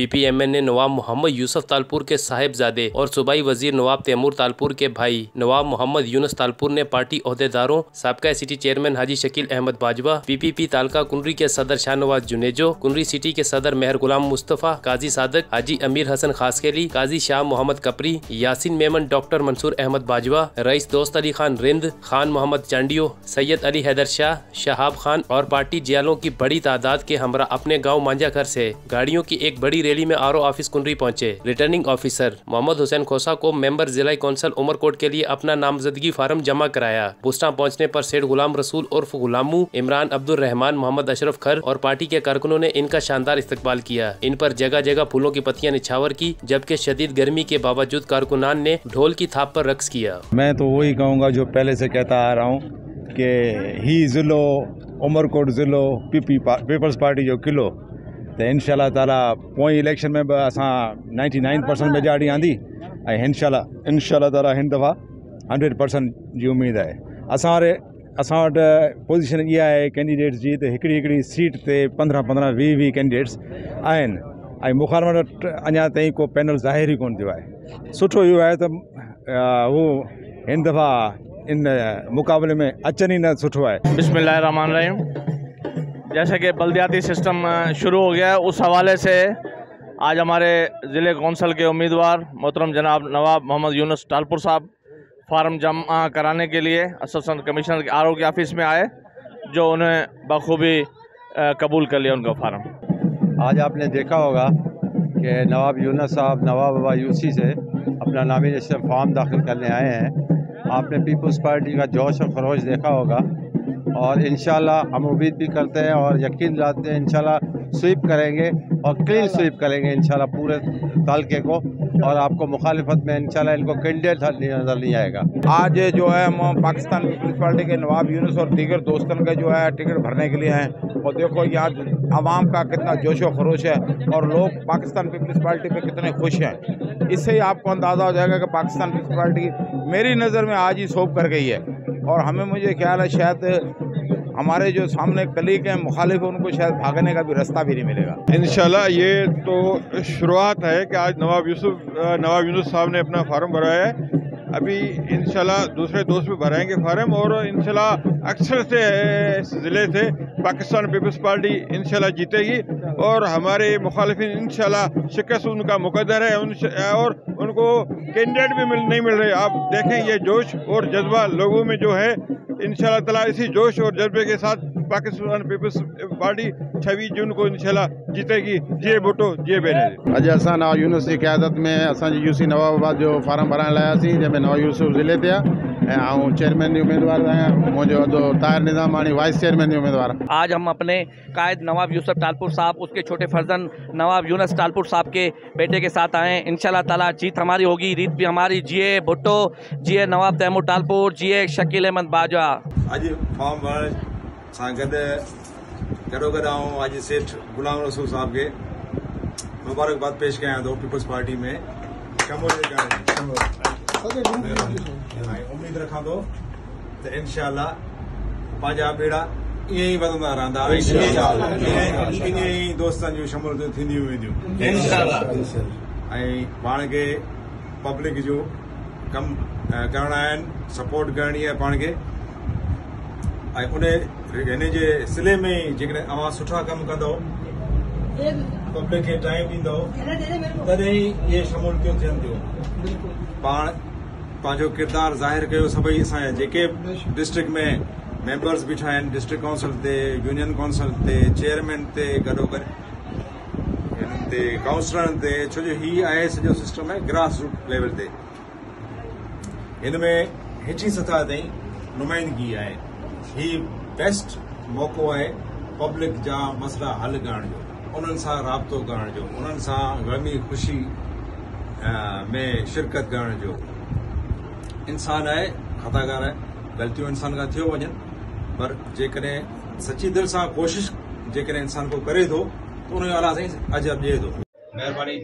PPMN ने नवाब मोहम्मद यूसुफ तालपुर के साहिबजादे और सूबाई वजीर नवाब तैमूर तालपुर के भाई नवाब मोहम्मद यूनुस तालपुर ने पार्टी ओहदेदारों, साबका सिटी चेयरमैन हाजी शकील अहमद बाजवा, PPP तालका कुनरी के सदर शाहनवाज जुनेजो, कुनरी सिटी के सदर मेहर गुलाम मुस्तफ़ा, काजी सादक, हाजी अमीर हसन खासकेली, काजी शाह मोहम्मद कपरी, यासिन मेमन, डॉक्टर मंसूर अहमद बाजवा, रईस दोस्त अली खान रिंद, खान मोहम्मद चांडियो, सैयद अली हैदर शाह, शहाब खान और पार्टी जियालों की बड़ी तादाद के हमरा अपने गाँव मांझाघर से गाड़ियों की एक बड़ी रैली में RO ऑफिस कुनरी पहुंचे। रिटर्निंग ऑफिसर मोहम्मद हुसैन खोसा को मेंबर जिला कौंसल उमरकोट के लिए अपना नामजदगी फार्म जमा कराया। बुस्टा पहुंचने पर सेठ गुलाम रसूल उर्फ गुलामू, इमरान अब्दुल रहमान, मोहम्मद अशरफ खर और पार्टी के कारकुनों ने इनका शानदार इस्तकबाल किया। इन पर जगह जगह फूलों की पत्तियां निछावर की, जबकि शदीद गर्मी के बावजूद कारकुनान ने ढोल की थाप पर रक्स किया। मैं तो वही कहूँगा जो पहले से कहता आ रहा हूँ कि ही ज़िलो उमरकोट ज़िलो पीपल्स पार्टी जो किलो तो इंशाल्लाह ताला पोइ इलेक्शन में भी असां 99% मेजॉरिटी आंदी ऐं इंशाल्लाह ताला हिन दफ़ा 100% जी उम्मीद आहे। असां वटि पोजीशन इहा आहे कैंडिडेट्स जी त हिकिड़ी सीट ते 15-20 कैंडिडेट्स आहिनि ऐं मूंखां वटि अञा ताईं को पैनल ज़ाहिर ई कोन थियो आहे। सुठो इहो आहे त हू हिन दफ़ा इन मुकाबले में अचनि ई न सुठो आहे। बिस्मिल्लाहिर्रहमानिर्रहीम। जैसे कि बल्दियाती सिस्टम शुरू हो गया है, उस हवाले से आज हमारे ज़िले कौंसल के उम्मीदवार मोहतरम जनाब नवाब मोहम्मद यूनुस तालपुर साहब फार्म जमा कराने के लिए असिस्टेंट कमिश्नर के RO के ऑफिस में आए, जो उन्हें बखूबी कबूल कर लिया उनका फार्म। आज आपने देखा होगा कि नवाब यूनुस साहब नवाब बाबा यूसी से अपना नॉमिनेशन फॉर्म दाखिल करने आए हैं। आपने पीपल्स पार्टी का जोश और खरोश देखा होगा और इंशाल्लाह हम उम्मीद भी करते हैं और यकीन दिलाते हैं इंशाल्लाह स्वीप करेंगे और क्लीन स्वीप करेंगे इंशाल्लाह पूरे तालके को, और आपको मुखालिफत में इंशाल्लाह इनको कैंडिडेट नजर नहीं आएगा। आज जो है हम पाकिस्तान पीपल्स पार्टी के नवाब यूनुस और दीगर दोस्तों का जो है टिकट भरने के लिए हैं, और देखो यहाँ आवाम का कितना जोश व खरोश है और लोग पाकिस्तान पीपल्स पार्टी पे कितने खुश हैं। इससे ही आपको अंदाज़ा हो जाएगा कि पाकिस्तान पीपल्स पार्टी मेरी नज़र में आज ही सोप कर गई है, और हमें मुझे ख्याल है शायद हमारे जो सामने कलीग हैं मुखालिफ हैं उनको शायद भागने का भी रास्ता भी नहीं मिलेगा। इंशाल्लाह ये तो शुरुआत है कि आज नवाब यूनुस साहब ने अपना फार्म भराया है। अभी इंशाल्लाह दूसरे दोस्त भी भराएंगे फार्म, और इंशाल्लाह अक्सर से इस ज़िले से पाकिस्तान पीपल्स पार्टी इंशाल्लाह जीतेगी और हमारे मुखालिफिन इंशाल्लाह शिकस्त उनका मुकद्दर है, और उनको कैंडिडेट भी नहीं मिल रहे। आप देखें ये जोश और जज्बा लोगों में जो है, इंशाल्लाह ताला इसी जोश और जज्बे के साथ पाकिस्तान पीपल्स पार्टी 26 जून को इंशाल्लाह जीतेगी। जे भुट्टो जे बेनज़ीर। अॼु असां नवाब यूनुस की क़यादत में असांजी UC नवाबाबाद जो फार्म भराइण लाइ आयासीं, जंहिंमें नवाब यूसुफ ज़िले ते आहे ऐं चेयरमैन जी उम्मीदवार आहियां। मुंहिंजो अदो ताहिर निज़ामानी वाइस चेयरमैन जी उम्मीदवार। आज हम अपने कायद नवाब यूसुफ तालपुर साहब, उसके छोटे फर्जन नवाब यूनुस तालपुर साहब के बेटे के साथ आए हैं। इंशाल्लाह ताला जीत हमारी होगी, रीत भी हमारी। जिए भुट्टो, जिए नवाब तैमूर तालपुर, जिए शकील अहमद बाजवा। अॼु फॉर्म भरण सां गॾो अॼु सेठ गुलाम रसूल साहब खे मुबारकबाद पेश कयां थो पीपल्स पार्टी में उम्मीद रखां थो त इंशाल्लाह पंहिंजा बेड़ा ईअं ई वधंदा रहंदा, ईअं ई दोस्तनि जूं शमूलियतूं थींदियूं वेंदियूं, ऐं पाण खे पब्लिक जो कम करणा आहिनि, सपोर्ट करणी आहे पाण खे, ऐं उन हिन जे सिले में ई जेकॾहिं अवां सुठा कम कंदो, पब्लिक खे टाइम ॾींदो, तॾहिं ई इहे शमूलियतूं थियनि थियूं। पाण पंहिंजो किरदारु ज़ाहिर कयो सभई, असांजे जेके डिस्ट्रिक्ट में मेंबर्स बीठा आहिनि, डिस्ट्रिक्ट काउंसिल ते, यूनियन काउंसिल ते, चेयरमैन ते, गॾोगॾु हिननि ते काउंसलरनि ते, छो जो हीउ आहे सॼो सिस्टम आहे ग्रास रूट लेवल ते। हिन में हेठी सतह ताईं नुमाइंदगी आहे। ही बेस्ट मौक़ो आहे पब्लिक जा मसइला हल करण जो, उन्हनि सां राब्तो करण जो, उन्हनि सां गमी ख़ुशी में शिरकत करण जो। इंसान आहे, ख़ताकार आहे, ग़लतियूं इंसान खां थियो वञनि, पर जेकॾहिं सची दिलि सां कोशिश जेकॾहिं इंसान को करे थो त उनजो अलाह साईं अजब ॾिए थो। महिरबानी।